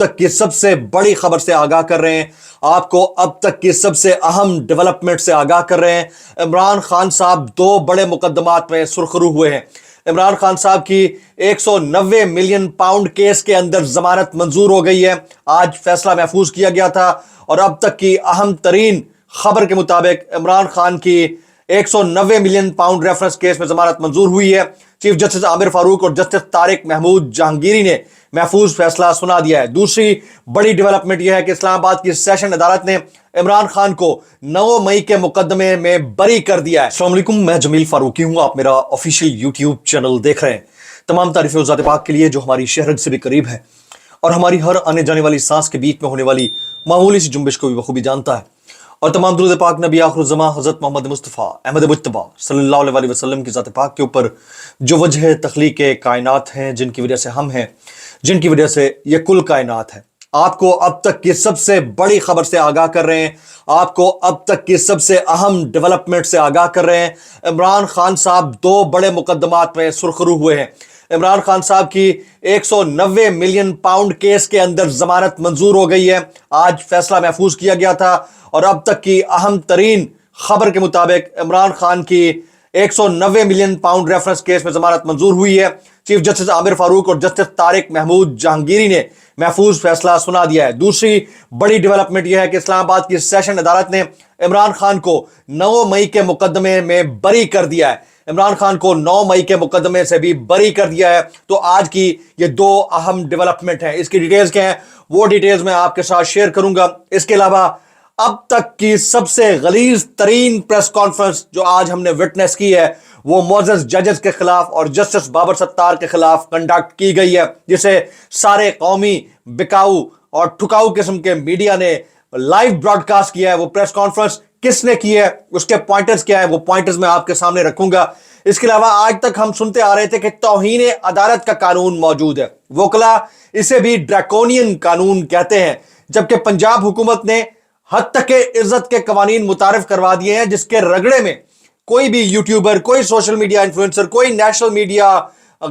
तक की सबसे बड़ी खबर से आगाह कर रहे हैं। आपको अब तक की सबसे अहम डेवलपमेंट से आगाह कर रहे हैं। इमरान खान साहब दो बड़े मुकदमात में सुरखरू हुए हैं। इमरान खान साहब की 190 मिलियन पाउंड केस के अंदर जमानत मंजूर हो गई है। आज फैसला महफूज किया गया था और अब तक की अहम तरीन खबर के मुताबिक इमरान खान की 190 मिलियन पाउंड रेफरेंस केस में जमानत मंजूर हुई है। चीफ जस्टिस आमिर फारूक और जस्टिस तारिक महमूद जहांगीरी ने महफूज फैसला सुना दिया है। दूसरी बड़ी डेवलपमेंट यह है कि इस्लामाबाद की सेशन अदालत ने इमरान खान को 9 मई के मुकदमे में बरी कर दिया है। अस्सलाम वालेकुम, मैं जमील फारूकी हूं। आप मेरा ऑफिशियल यूट्यूब चैनल देख रहे हैं। तमाम तारीफें ज़ात पाक के लिए जो हमारी शहरत से भी करीब है और हमारी हर आने जाने वाली सांस के बीच में होने वाली मामूली सी जुम्बिश को भी बखूबी जानता है। और तमाम दुरूद पाक नबी आखिरुज़्ज़मा हज़रत मोहम्मद मुस्तफ़ा अहमद मुज्तबा सल्लल्लाहु अलैहि वसल्लम की ज़ात पाक के ऊपर जो वजह तख्लीक कायनात हैं, जिनकी वजह से हम हैं, जिनकी वजह से ये कुल कायनात है। आपको अब तक की सबसे बड़ी खबर से आगाह कर रहे हैं। आपको अब तक की सबसे अहम डेवलपमेंट से आगाह कर रहे हैं। इमरान खान साहब दो बड़े मुकदमात में सुरखरू हुए हैं। इमरान खान साहब की 190 मिलियन पाउंड केस के अंदर जमानत मंजूर हो गई है। आज फैसला महफूज किया गया था और अब तक की अहम तरीन खबर के मुताबिक इमरान खान की 190 मिलियन पाउंड रेफरेंस केस में जमानत मंजूर हुई है। चीफ जस्टिस आमिर फारूक और जस्टिस तारिक महमूद जहांगीरी ने महफूज फैसला सुना दिया है। दूसरी बड़ी डेवलपमेंट यह है कि इस्लामाबाद की सेशन अदालत ने इमरान खान को 9 मई के मुकदमे में बरी कर दिया है। इमरान खान को 9 मई के मुकदमे से भी बरी कर दिया है। तो आज की ये दो अहम डेवलपमेंट है। इसकी डिटेल्स क्या है वो डिटेल्स मैं आपके साथ शेयर करूंगा। इसके अलावा अब तक की सबसे गलीज तरीन प्रेस कॉन्फ्रेंस जो आज हमने विटनेस की है वो मोअज़्ज़ज़ जजेस के खिलाफ और जस्टिस बाबर सत्तार के खिलाफ कंडक्ट की गई है, जिसे सारे कौमी बिकाऊ और ठुकाऊ किस्म के मीडिया ने लाइव ब्रॉडकास्ट किया है। वो प्रेस कॉन्फ्रेंस किसने की है, उसके पॉइंटर्स क्या है, वो पॉइंटर्स मैं आपके सामने रखूंगा। इसके अलावा आज तक हम सुनते आ रहे थे कि तौहीन अदालत का कानून मौजूद है। वोकला इसे भी ड्रैकोनियन कानून कहते हैं, जबकि पंजाब हुकूमत ने हद तक के इज्जत के कवानीन मुतारिफ करवा दिए हैं, जिसके रगड़े में कोई भी यूट्यूबर, कोई सोशल मीडिया इन्फ्लुएंसर, कोई नेशनल मीडिया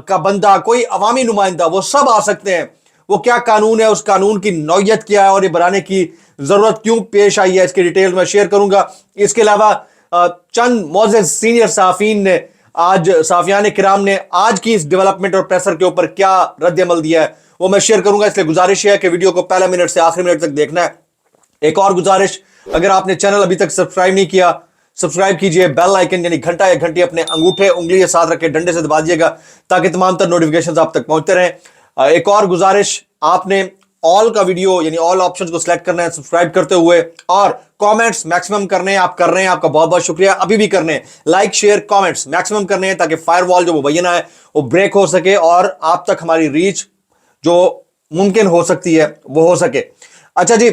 का बंदा, कोई अवामी नुमाइंदा, वो सब आ सकते हैं। वो क्या कानून है, उस कानून की नौयत क्या है और ये बनाने की जरूरत क्यों पेश आई है, इसकी डिटेल में शेयर करूंगा। इसके अलावा चंद मोअज़्ज़ज़ सीनियर सहाफ़ीन ने आज, सहाफ़ियान किराम ने आज की इस डेवलपमेंट और प्रेशर के ऊपर क्या रद्द अमल दिया है वो मैं शेयर करूंगा। इसलिए गुजारिश है कि वीडियो को पहले मिनट से आखिरी मिनट तक देखना है। एक और गुजारिश, अगर आपने चैनल अभी तक सब्सक्राइब नहीं किया, सब्सक्राइब कीजिए। बेल आइकन यानी घंटा या घंटी अपने अंगूठे उंगली के साथ रखे डंडे से दबा दीजिएगा ताकि तमाम तर नोटिफिकेशंस आप तक पहुंचते रहें। एक और गुजारिश, आपने ऑल का वीडियो यानी ऑल ऑप्शंस को सिलेक्ट करना है सब्सक्राइब करते हुए, और कमेंट्स मैक्सिमम करने हैं। आप कर रहे हैं, आपका बहुत बहुत शुक्रिया। अभी भी करने हैं, लाइक शेयर कमेंट्स मैक्सिमम करने हैं ताकि फायरवॉल जो मुबैना है वो ब्रेक हो सके और आप तक हमारी रीच जो मुमकिन हो सकती है वो हो सके। अच्छा जी,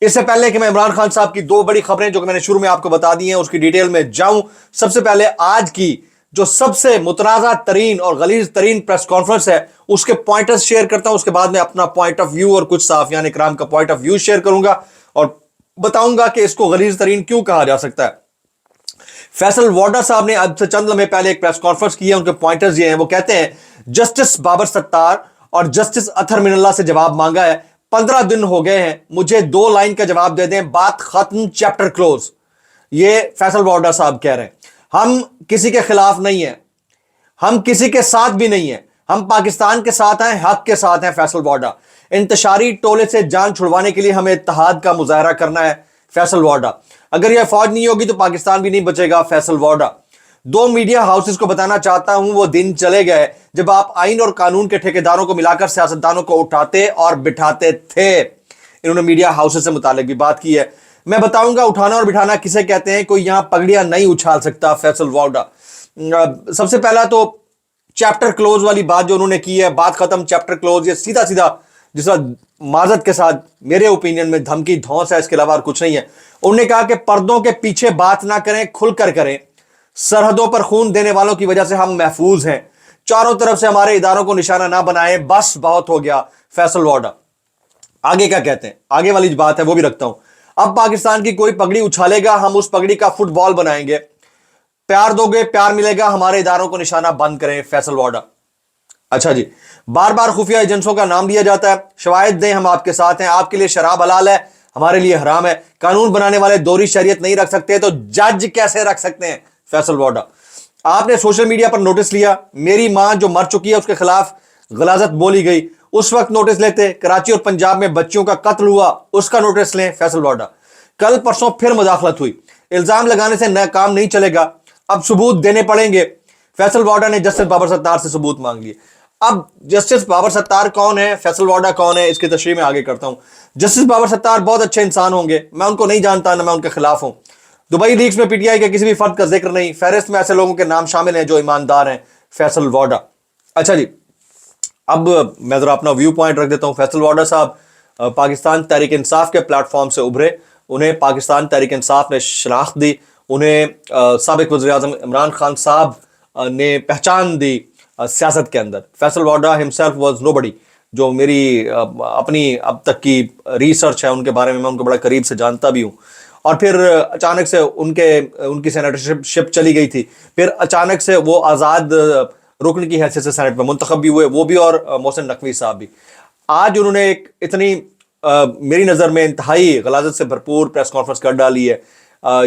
इससे पहले कि मैं इमरान खान साहब की दो बड़ी खबरें जो कि मैंने शुरू में आपको बता दी हैं उसकी डिटेल में जाऊं, सबसे पहले आज की जो सबसे मुतनाज़ा तरीन और गलीज तरीन प्रेस कॉन्फ्रेंस है उसके पॉइंटर्स शेयर करता हूं। उसके बाद में अपना पॉइंट ऑफ व्यू और कुछ सहाफ़ियान इकराम का पॉइंट ऑफ व्यू शेयर करूंगा और बताऊंगा कि इसको गलीज तरीन क्यों कहा जा सकता है। फैसल वाडा साहब ने आज से चंद लम्हे पहले एक प्रेस कॉन्फ्रेंस की है। उनके पॉइंटर्स ये हैं, वो कहते हैं जस्टिस बाबर सत्तार और जस्टिस अतहर मिनल्ला से जवाब मांगा है। 15 दिन हो गए हैं, मुझे 2 लाइन का जवाब दे दें, बात खत्म, चैप्टर क्लोज। ये फैसल वाडा साहब कह रहे हैं। हम किसी के खिलाफ नहीं है, हम किसी के साथ भी नहीं है, हम पाकिस्तान के साथ हैं, हक के साथ हैं। फैसल वाडा, इंतशारी टोले से जान छुड़वाने के लिए हमें इत्तेहाद का मुजाहरा करना है। फैसल वाडा, अगर यह फौज नहीं होगी तो पाकिस्तान भी नहीं बचेगा। फैसल वाडा, 2 मीडिया हाउसेस को बताना चाहता हूं वो दिन चले गए जब आप आइन और कानून के ठेकेदारों को मिलाकर सियासतदानों को उठाते और बिठाते थे। इन्होंने मीडिया हाउसेस से मुतालिक भी बात की है। मैं बताऊंगा उठाना और बिठाना किसे कहते हैं, कोई यहां पगड़ियां नहीं उछाल सकता। फैसल वाडा, सबसे पहला तो चैप्टर क्लोज वाली बात जो उन्होंने की है, बात खत्म चैप्टर क्लोज, ये सीधा सीधा जिस माजत के साथ मेरे ओपिनियन में धमकी धौंस है, इसके अलावा और कुछ नहीं है। उन्होंने कहा कि पर्दों के पीछे बात ना करें, खुलकर करें। सरहदों पर खून देने वालों की वजह से हम महफूज हैं, चारों तरफ से हमारे इदारों को निशाना ना बनाएं, बस बहुत हो गया। फैसल वाडा आगे क्या कहते हैं, आगे वाली बात है वो भी रखता हूं। अब पाकिस्तान की कोई पगड़ी उछालेगा, हम उस पगड़ी का फुटबॉल बनाएंगे। प्यार दोगे प्यार मिलेगा, हमारे इदारों को निशाना बंद करें। फैसल वाडा अच्छा जी, बार बार खुफिया एजेंसियों का नाम लिया जाता है, शवाहिद दें हम आपके साथ हैं, आपके लिए शराब हलाल है, हमारे लिए हराम है, कानून बनाने वाले दोहरी शरीयत नहीं रख सकते तो जज कैसे रख सकते हैं? फैसल वाडा, आपने सोशल मीडिया पर नोटिस लिया, मेरी मां जो मर चुकी है उसके खिलाफ गलाजत बोली गई, उस वक्त नोटिस लेते। कराची और पंजाब में बच्चियों का कत्ल हुआ, उसका नोटिस लें। फैसल वाडा, कल परसों फिर मुदाखलत हुई, इल्जाम लगाने से न काम नहीं चलेगा, अब सबूत देने पड़ेंगे। फैसल वाडा ने जस्टिस बाबर सत्तार से सबूत मांग लिए। अब जस्टिस बाबर सत्तार कौन है, फैसल वाडा कौन है, इसकी तशरीह में आगे करता हूं। जस्टिस बाबर सत्तार बहुत अच्छे इंसान होंगे, मैं उनको नहीं जानता, ना मैं उनके खिलाफ हूं। दुबई लीक्स में पीटीआई के किसी भी फर्द का जिक्र नहीं, फहरिस्त में ऐसे लोगों के नाम शामिल हैं जो ईमानदार हैं। फैसल वाडा, अच्छा जी, अब मैं जरा अपना व्यू पॉइंट रख देता हूं। फैसल वाडा साहब पाकिस्तान तहरीक इंसाफ के प्लेटफॉर्म से उभरे, उन्हें पाकिस्तान तहरीक इंसाफ ने शनाख्त दी, उन्हें साबिक वज़ीर आज़म इमरान खान साहब ने पहचान दी सियासत के अंदर। फैसल वाडा हिमसेल्फ वाज नोबडी, जो मेरी अपनी अब तक की रिसर्च है उनके बारे में, मैं उनको बड़ा करीब से जानता भी हूँ। और फिर अचानक से उनकी सेनेटरशिप चली गई थी, फिर अचानक से वो आज़ाद रुकन की हैसियत से सेनेट में मुंतखब भी हुए, वो भी और मोहसिन नकवी साहब भी। आज उन्होंने एक इतनी मेरी नज़र में इंतहाई गलाजत से भरपूर प्रेस कॉन्फ्रेंस कर डाली है।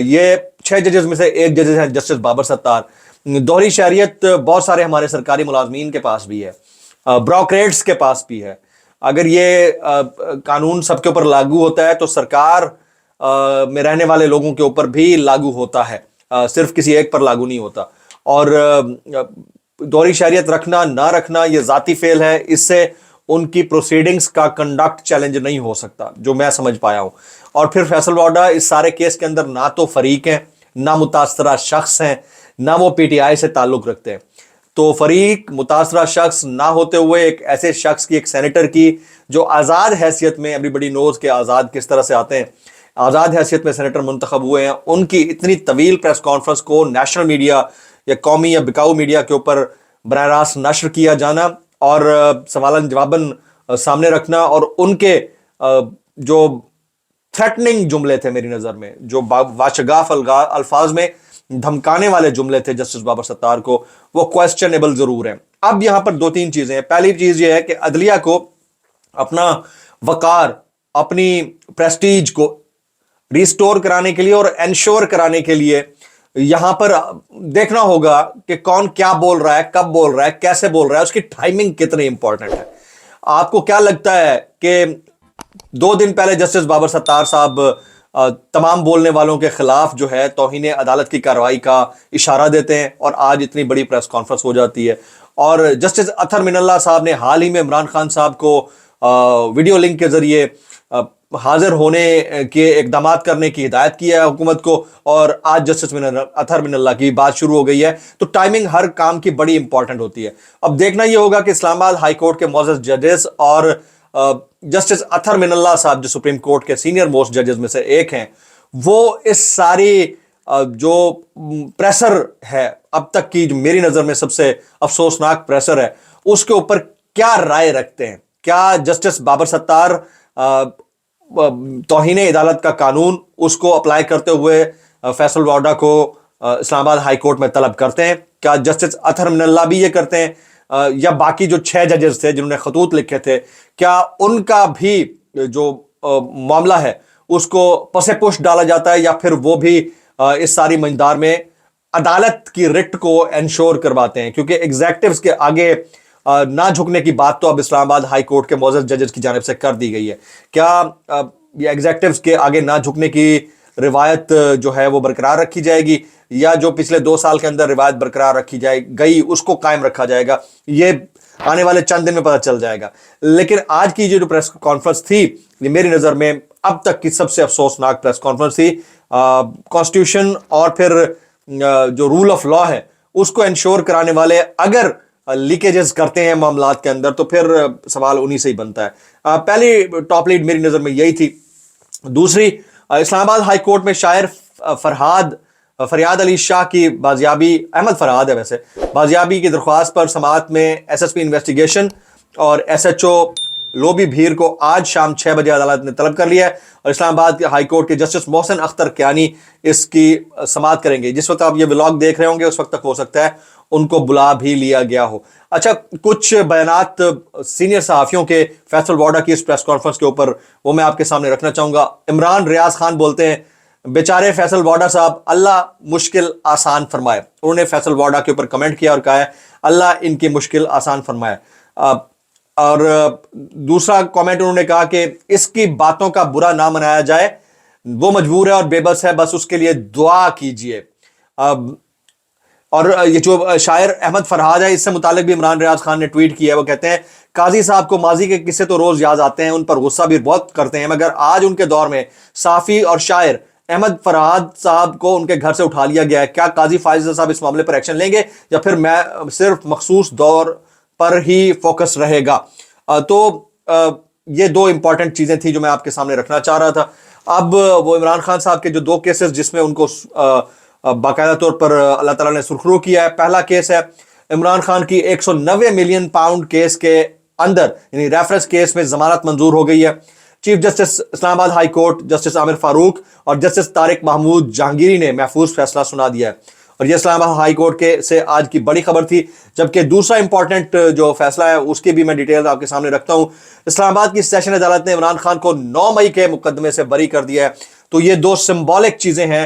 ये 6 जजेस में से एक जजेस हैं जस्टिस बाबर सत्तार। दोहरी शहरियत बहुत सारे हमारे सरकारी मुलाजमीन के पास भी है, ब्रोक्रेट्स के पास भी है। अगर ये कानून सबके ऊपर लागू होता है तो सरकार में रहने वाले लोगों के ऊपर भी लागू होता है, सिर्फ किसी एक पर लागू नहीं होता। और दोहरी शहरियत रखना ना रखना ये जाती फेल है, इससे उनकी प्रोसीडिंग्स का कंडक्ट चैलेंज नहीं हो सकता, जो मैं समझ पाया हूं। और फिर फैसल वाडा इस सारे केस के अंदर ना तो फरीक हैं, ना मुतासरा शख्स हैं, ना वो पीटीआई से ताल्लुक रखते हैं। तो फरीक मुतासरा शख्स ना होते हुए एक ऐसे शख्स की, एक सेनेटर की जो आज़ाद हैसियत में, एवरीबडी नोज के आज़ाद किस तरह से आते हैं, आज़ाद हैसियत में सेनेटर मुंतखब हुए हैं, उनकी इतनी तवील प्रेस कॉन्फ्रेंस को नेशनल मीडिया या कौमी या बिकाऊ मीडिया के ऊपर बराह रास्त नशर किया जाना और सवालन जवाबन सामने रखना, और उनके जो थ्रेटनिंग जुमले थे मेरी नज़र में, जो वाशगाफ अल्फाज में धमकाने वाले जुमले थे जस्टिस बाबर सत्तार को, वो क्वेश्चनेबल जरूर हैं। अब यहां पर 2-3 चीजें हैं। पहली चीज ये है कि अदलिया को अपना वकार, अपनी प्रेस्टीज को रिस्टोर कराने के लिए और एंश्योर कराने के लिए यहां पर देखना होगा कि कौन क्या बोल रहा है, कब बोल रहा है, कैसे बोल रहा है, उसकी टाइमिंग कितनी इंपॉर्टेंट है। आपको क्या लगता है कि 2 दिन पहले जस्टिस बाबर सत्तार साहब तमाम बोलने वालों के खिलाफ जो है तौहीन अदालत की कार्रवाई का इशारा देते हैं और आज इतनी बड़ी प्रेस कॉन्फ्रेंस हो जाती है, और जस्टिस अतहर मिनल्ला साहब ने हाल ही में इमरान खान साहब को वीडियो लिंक के जरिए हाजिर होने के इकदाम करने की हिदायत की है हुकूमत को, और आज जस्टिस अतहर मिनल्ला की बात शुरू हो गई है। तो टाइमिंग हर काम की बड़ी इंपॉर्टेंट होती है। अब देखना यह होगा कि इस्लामाबाद हाई कोर्ट के मोअज़्ज़ज़ जजेस और जस्टिस अतहर मिनल्ला साहब जो सुप्रीम कोर्ट के सीनियर मोस्ट जजेस में से एक हैं, वो इस सारी जो प्रेशर है अब तक की, जो मेरी नज़र में सबसे अफसोसनाक प्रेशर है, उसके ऊपर क्या राय रखते हैं। क्या जस्टिस बाबर सत्तार तौहीन अदालत का कानून उसको अप्लाई करते हुए फैसल वाडा को इस्लामाबाद हाई कोर्ट में तलब करते हैं? क्या जस्टिस अतहर मिनल्ला भी ये करते हैं, या बाकी जो 6 जजेस थे जिन्होंने खतूत लिखे थे, क्या उनका भी जो मामला है उसको पसे पुश डाला जाता है, या फिर वो भी इस सारी मंजदार में अदालत की रिट को इंश्योर करवाते हैं? क्योंकि एग्जेक्टिव्स के आगे ना झुकने की बात तो अब इस्लामाबाद हाई कोर्ट के मोअज़्ज़ज़ जजेस की जानिब से कर दी गई है। क्या ये एग्जेक्टिव्स के आगे ना झुकने की रिवायत जो है वो बरकरार रखी जाएगी, या जो पिछले 2 साल के अंदर रिवायत बरकरार रखी गई उसको कायम रखा जाएगा? ये आने वाले चंद दिन में पता चल जाएगा। लेकिन आज की जो प्रेस कॉन्फ्रेंस थी, ये मेरी नज़र में अब तक की सबसे अफसोसनाक प्रेस कॉन्फ्रेंस थी। कॉन्स्टिट्यूशन और फिर जो रूल ऑफ लॉ है उसको इंश्योर कराने वाले अगर लीकेजेस करते हैं मामलात के अंदर, तो फिर सवाल उन्हीं से ही बनता है। पहली टॉप लीड मेरी नज़र में यही थी। दूसरी, इस्लामाबाद हाई कोर्ट में शायर फरियाद अली शाह की बाजियाबी, अहमद फरहाद है वैसे, बाजियाबी की दरख्वास्त पर समाअत में एसएसपी इन्वेस्टिगेशन और एसएचओ लोबी भीर को आज शाम 6 बजे अदालत ने तलब कर लिया है, और इस्लामाबाद के हाई कोर्ट के जस्टिस मोहसिन अख्तर कियानी इसकी समाअत करेंगे। जिस वक्त आप ये व्लॉग देख रहे होंगे उस वक्त तक हो सकता है ان کو بلا بھی لیا گیا ہو. اچھا, کچھ بیانات سینئر صحافیوں کے فیصل واڈا کی اس پریس کانفرنس کے اوپر وہ میں آپ کے سامنے رکھنا چاہوں گا. عمران ریاض خان بولتے ہیں بیچارے فیصل واڈا صاحب, اللہ مشکل آسان فرمائے. انہوں نے فیصل واڈا کے اوپر کمنٹ کیا اور کہا ہے اللہ ان کی مشکل آسان فرمائے. اور دوسرا کامنٹ انہوں نے کہا کہ اس کی باتوں کا برا نہ منایا جائے, وہ مجبور ہے اور بے بس ہے, بس اس کے لیے دعا کیجئے. اور یہ جو شاعر احمد فرحاد ہے, اس سے متعلق بھی عمران ریاض خان نے ٹویٹ کیا ہے. وہ کہتے ہیں قاضی صاحب کو ماضی کے قصے تو روز یاد آتے ہیں, ان پر غصہ بھی بہت کرتے ہیں, مگر آج ان کے دور میں صحافی اور شاعر احمد فرحاد صاحب کو ان کے گھر سے اٹھا لیا گیا ہے. کیا قاضی فائز صاحب اس معاملے پر ایکشن لیں گے یا پھر میں صرف مخصوص دور پر ہی فوکس رہے گا؟ تو یہ دو امپورٹنٹ چیزیں تھیں جو میں آپ کے سامنے رکھنا چاہ رہا تھا. اب وہ عمران خان صاحب کے جو دو کیسز جس میں ان کو باقاعدہ طور پر اللہ تعالیٰ نے سرخرو کیا ہے. پہلا کیس ہے عمران خان کی 190 ملین پاؤنڈ کیس کے اندر, یعنی ریفرنس کیس میں ضمانت منظور ہو گئی ہے. چیف جسٹس اسلام آباد ہائی کورٹ جسٹس عامر فاروق اور جسٹس طارق محمود جہانگیری نے محفوظ فیصلہ سنا دیا ہے, اور یہ اسلام آباد ہائی کورٹ کے سے آج کی بڑی خبر تھی. جبکہ دوسرا امپورٹنٹ جو فیصلہ ہے اس کی بھی میں ڈیٹیل آپ کے سامنے رکھتا ہوں. اسلام آباد کی سیشن عدالت نے عمران خان کو 9 مئی کے مقدمے سے بری کر دیا ہے. تو یہ دو سمبولک چیزیں ہیں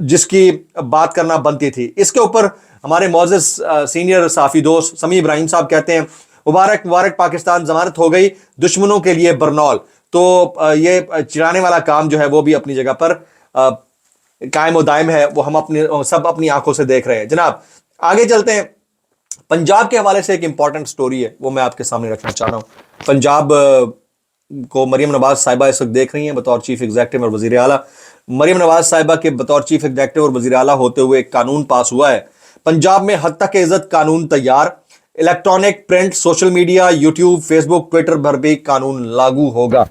جس کی بات کرنا بنتی تھی. اس کے اوپر ہمارے معزز سینئر صحافی دوست سمیع ابراہیم صاحب کہتے ہیں مبارک مبارک پاکستان, ضمانت ہو گئی, دشمنوں کے لیے برنول. تو یہ چرانے والا کام جو ہے وہ بھی اپنی جگہ پر قائم و دائم ہے, وہ ہم سب اپنی آنکھوں سے دیکھ رہے ہیں. جناب آگے چلتے ہیں. پنجاب کے حوالے سے ایک امپورٹنٹ سٹوری ہے, وہ میں آپ کے سامنے رکھنا چاہ رہا ہوں. پنجاب کو مریم نواز صاحبہ اس وقت دیکھ رہی ہیں بطور چیف ایگزیکٹو اور وزیر اعلیٰ. مریم نواز صاحبہ کے بطور چیف ایگزیکٹو اور وزیر اعلیٰ ہوتے ہوئے ایک قانون پاس ہوا ہے. پنجاب میں حد تک عزت قانون تیار, electronic, print, social media, YouTube, Facebook, Twitter پر بھی قانون لاگو ہوگا.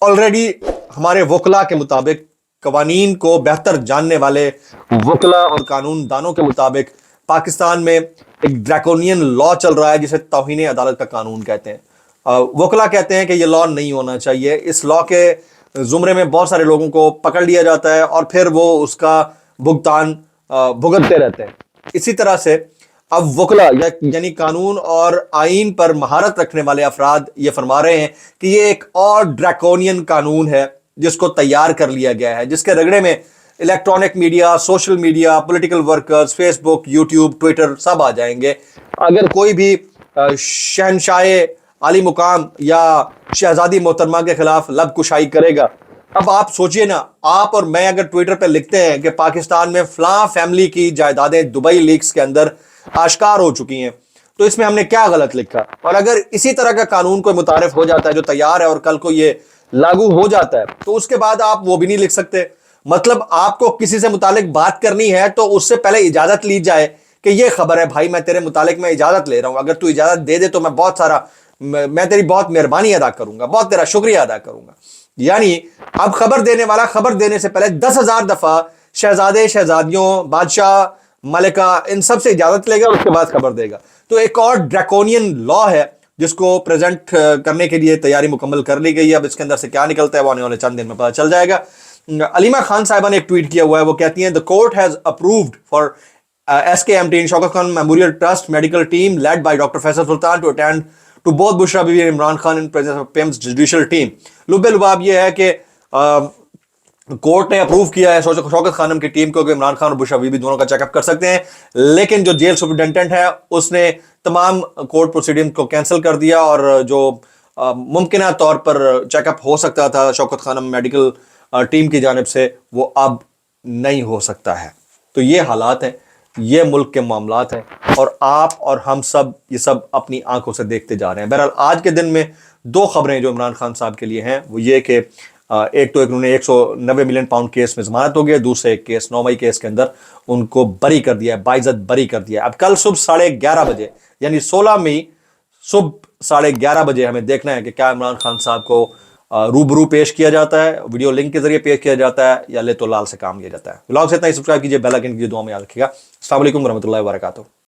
آلریڈی ہمارے وکلاء کے مطابق, قوانین کو بہتر جاننے والے وکلاء اور قانون دانوں کے مطابق پاکستان میں ایک ڈریکونین لا چل رہا ہے جسے توہین عدالت کا قانون کہتے ہیں. وکلاء کہتے ہیں کہ یہ لا نہیں ہونا چاہیے. اس لا کے زمرے میں بہت سارے لوگوں کو پکڑ لیا جاتا ہے اور پھر وہ اس کا بھگتان بھگتتے رہتے ہیں. اسی طرح سے اب وکلاء یعنی قانون اور آئین پر مہارت رکھنے والے افراد یہ فرما رہے ہیں کہ یہ ایک اور ڈریکونین قانون ہے جس کو تیار کر لیا گیا ہے, جس کے رگڑے میں electronic media, social media, political workers, Facebook, YouTube, Twitter سب آ جائیں گے. اگر کوئی بھی شہنشاہ عالی مقام یا شہزادی محترمہ کے خلاف لب کشائی کرے گا, اب آپ سوچئے نا, آپ اور میں اگر ٹویٹر پہ لکھتے ہیں کہ پاکستان میں فلاں فیملی کی جائیدادیں دبئی لیکس کے اندر آشکار ہو چکی ہیں, تو اس میں ہم نے کیا غلط لکھا؟ اور اگر اسی طرح کا قانون کوئی متعارف ہو جاتا ہے جو تیار ہے اور کل کو یہ لاگو ہو جاتا ہے, تو اس کے بعد آپ وہ بھی نہیں لکھ سکتے. مطلب آپ کو کسی سے متعلق بات کرنی ہے تو اس سے پہلے اجازت لی جائے کہ یہ خبر ہے بھائی, میں تیرے متعلق میں اجازت لے رہا ہوں, اگر تو اجازت دے دے تو میں تیری بہت مہربانی ادا کروں گا, بہت تیرا شکریہ ادا کروں گا. یعنی اب خبر دینے والا خبر دینے سے پہلے 10,000 دفعہ شہزادے, شہزادیوں, بادشاہ, ملکہ, ان سب سے اجازت لے گا, اس کے بعد خبر دے گا. تو ایک اور ڈریکونین لا ہے جس کو پریزنٹ کرنے کے لیے تیاری مکمل کر لی گئی ہے. اب اس کے اندر سے کیا نکلتا ہے وہ آنے والے چند دن میں پتہ چل جائے گا. علیمہ خان صاحبہ نے ایک ٹویٹ کیا ہوا ہے, وہ کہتی ہیں the court has approved for SKMT Shaukat Khan memorial trust medical team led by Dr. Faisal Sultan to attend to both بشرا بیوی and Imran Khan in presence of PIM's judicial team. لب لباب یہ ہے کہ کورٹ نے اپروو کیا ہے شوکت خانم کی ٹیم کو کہ عمران خان اور بشرا بیوی دونوں کا چیک اپ کر سکتے ہیں, لیکن جو جیل سپرنٹینڈنٹ ہے اس نے تمام کورٹ پروسیڈنگ کو کینسل کر دیا, اور جو ممکنہ طور پر چیک اپ ہو سکتا تھا شوکت خانم میڈیکل ٹیم کی جانب سے, وہ اب نہیں ہو سکتا ہے. تو یہ حالات ہیں, یہ ملک کے معاملات ہیں, اور آپ اور ہم سب یہ سب اپنی آنکھوں سے دیکھتے جا رہے ہیں. بہرحال آج کے دن میں دو خبریں جو عمران خان صاحب کے لیے ہیں وہ یہ کہ ایک تو انہوں نے 190 ملین پاؤنڈ کیس میں ضمانت ہو گئی, دوسرے ایک کیس 9 مئی کیس کے اندر ان کو بری کر دیا ہے, باعزت بری کر دیا ہے. اب کل صبح 11:30 بجے یعنی 16 مئی صبح 11:30 بجے ہمیں دیکھنا ہے کہ کیا عمران خان صاحب کو روبرو پیش کیا جاتا ہے, ویڈیو لنک کے ذریعے پیش کیا جاتا ہے, یا لے تو لال سے کام لیا جاتا ہے. ولاگ سے اتنا ہی, سبسکرائب کیجیے, بیل آئیکن کیجیے, دعا میں یاد رکھیے گا. السلام علیکم ورحمۃ اللہ وبرکاتہ.